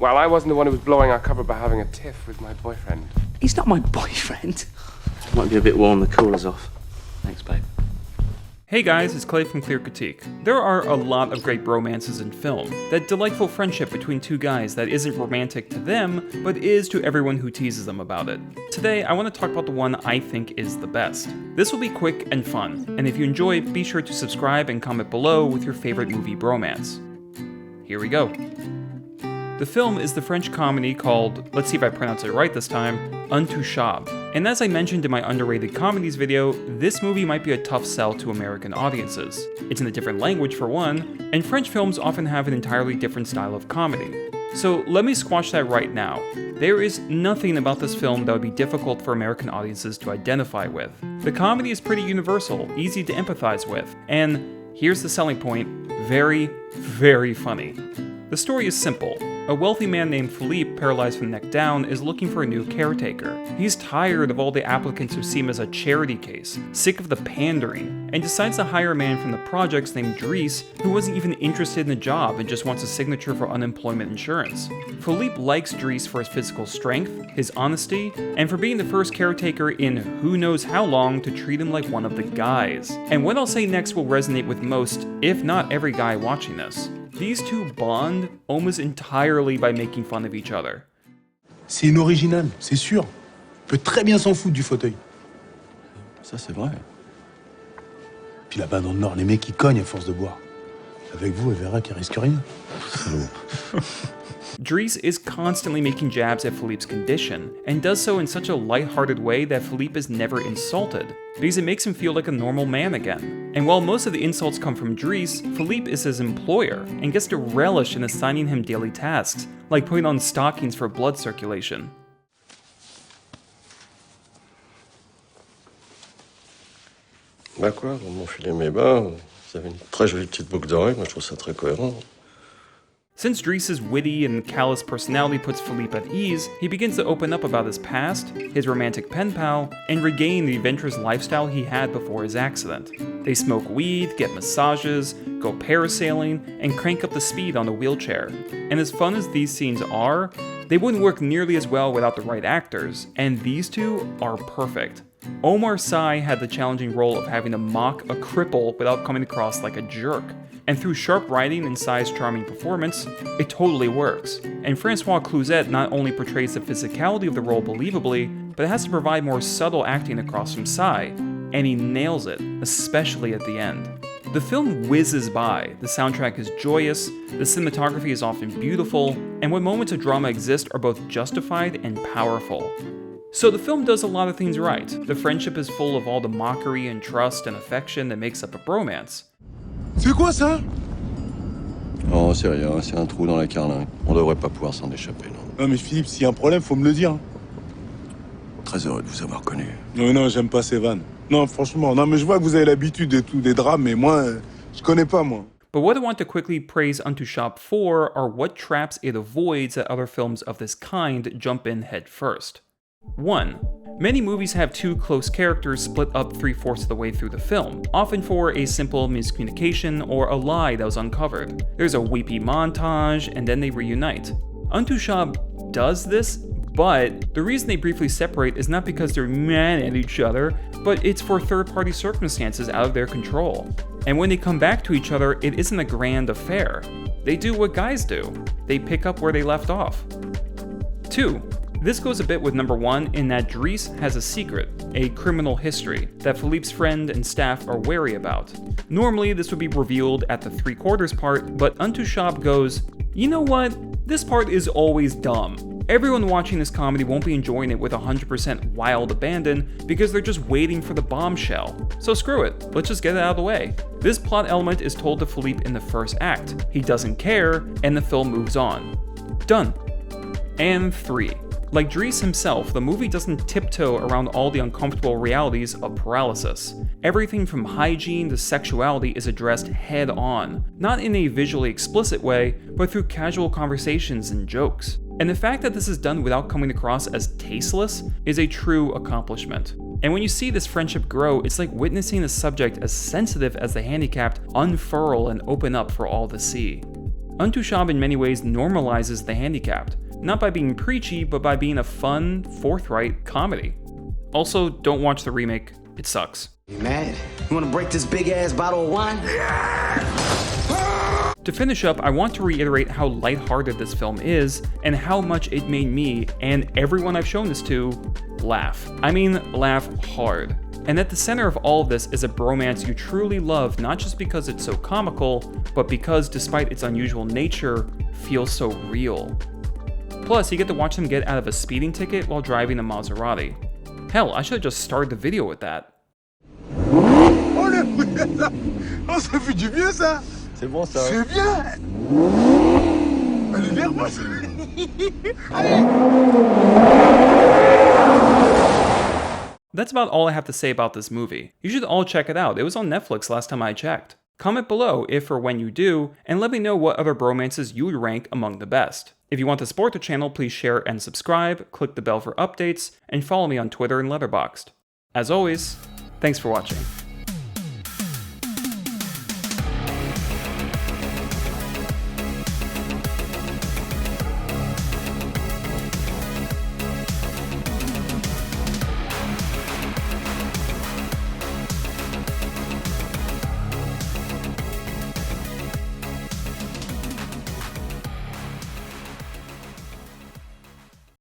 Well, I wasn't the one who was blowing our cover by having a tiff with my boyfriend. He's not my boyfriend. Might be a bit warm, the cooler's off. Thanks, babe. Hey guys, it's Clay from Clear Critique. There are a lot of great bromances in film. That delightful friendship between two guys that isn't romantic to them, but is to everyone who teases them about it. Today, I want to talk about the one I think is the best. This will be quick and fun, and if you enjoy, be sure to subscribe and comment below with your favorite movie bromance. Here we go. The film is the French comedy called, let's see if I pronounce it right this time, Intouchable. And as I mentioned in my underrated comedies video, this movie might be a tough sell to American audiences. It's in a different language for one, and French films often have an entirely different style of comedy. So let me squash that right now. There is nothing about this film that would be difficult for American audiences to identify with. The comedy is pretty universal, easy to empathize with, and here's the selling point, very, very funny. The story is simple. A wealthy man named Philippe, paralyzed from the neck down, is looking for a new caretaker. He's tired of all the applicants who see him as a charity case, sick of the pandering, and decides to hire a man from the projects named Dries, who wasn't even interested in the job and just wants a signature for unemployment insurance. Philippe likes Dries for his physical strength, his honesty, and for being the first caretaker in who knows how long to treat him like one of the guys. And what I'll say next will resonate with most, if not every guy watching this. These two bond almost entirely by making fun of each other. C'est une originale, c'est sûr. On peut très bien s'en foutre du fauteuil. Ça, c'est vrai. Puis là-bas dans le Nord, les mecs ils cognent à force de boire. Avec vous, elle verra qu'il risque rien. Dries is constantly making jabs at Philippe's condition, and does so in such a lighthearted way that Philippe is never insulted, because it makes him feel like a normal man again. And while most of the insults come from Dries, Philippe is his employer, and gets to relish in assigning him daily tasks, like putting on stockings for blood circulation. Bah quoi, vous m'enfilez mes bas, vous avez une très jolie petite boucle d'oreille, moi je trouve ça très cohérent. Since Dries' witty and callous personality puts Philippe at ease, he begins to open up about his past, his romantic pen pal, and regain the adventurous lifestyle he had before his accident. They smoke weed, get massages, go parasailing, and crank up the speed on a wheelchair. And as fun as these scenes are, they wouldn't work nearly as well without the right actors, and these two are perfect. Omar Sy had the challenging role of having to mock a cripple without coming across like a jerk. And through sharp writing and Sy's charming performance, it totally works. And Francois Cluzet not only portrays the physicality of the role believably, but has to provide more subtle acting across from Sy, and he nails it, especially at the end. The film whizzes by, the soundtrack is joyous, the cinematography is often beautiful, and when moments of drama exist are both justified and powerful. So the film does a lot of things right. The friendship is full of all the mockery and trust and affection that makes up a bromance. C'est quoi ça? Oh, c'est rien, c'est un trou dans la carlingue. On devrait pas pouvoir s'en échapper, non. Non mais Philippe, s'il y a un problème, faut me le dire. Très heureux de vous avoir connu. Non, j'aime pas ces vannes. Non, franchement, non mais je vois que vous avez l'habitude et tout, des drames, mais moi, je connais pas, moi. But what I want to quickly praise Intouchable for are what traps it avoids that other films of this kind jump in head first. 1. Many movies have two close characters split up 3/4 of the way through the film, often for a simple miscommunication or a lie that was uncovered. There's a weepy montage, and then they reunite. Intouchable does this, but the reason they briefly separate is not because they're mad at each other, but it's for third-party circumstances out of their control. And when they come back to each other, it isn't a grand affair. They do what guys do. They pick up where they left off. 2. This goes a bit with number 1 in that Dries has a secret, a criminal history, that Philippe's friend and staff are wary about. Normally, this would be revealed at the 3/4 part, but Intouchable goes, you know what? This part is always dumb. Everyone watching this comedy won't be enjoying it with 100% wild abandon because they're just waiting for the bombshell. So screw it, let's just get it out of the way. This plot element is told to Philippe in the first act. He doesn't care, and the film moves on. Done. And 3. Like Dries himself, the movie doesn't tiptoe around all the uncomfortable realities of paralysis. Everything from hygiene to sexuality is addressed head on, not in a visually explicit way, but through casual conversations and jokes. And the fact that this is done without coming across as tasteless is a true accomplishment. And when you see this friendship grow, it's like witnessing a subject as sensitive as the handicapped unfurl and open up for all to see. Untouchable in many ways normalizes the handicapped, not by being preachy, but by being a fun, forthright comedy. Also, don't watch the remake, it sucks. You mad? You wanna break this big ass bottle of wine? To finish up, I want to reiterate how lighthearted this film is, and how much it made me, and everyone I've shown this to, laugh. I mean, laugh hard. And at the center of all of this is a bromance you truly love, not just because it's so comical, but because, despite its unusual nature, feels so real. Plus, you get to watch them get out of a speeding ticket while driving a Maserati. Hell, I should have just started the video with that. Oh, oh, ça fait du bien, ça. C'est bon ça. C'est bien. Elle est nerveuse. That's about all I have to say about this movie. You should all check it out. It was on Netflix last time I checked. Comment below if or when you do, and let me know what other bromances you would rank among the best. If you want to support the channel, please share and subscribe, click the bell for updates, and follow me on Twitter and Letterboxd. As always, thanks for watching.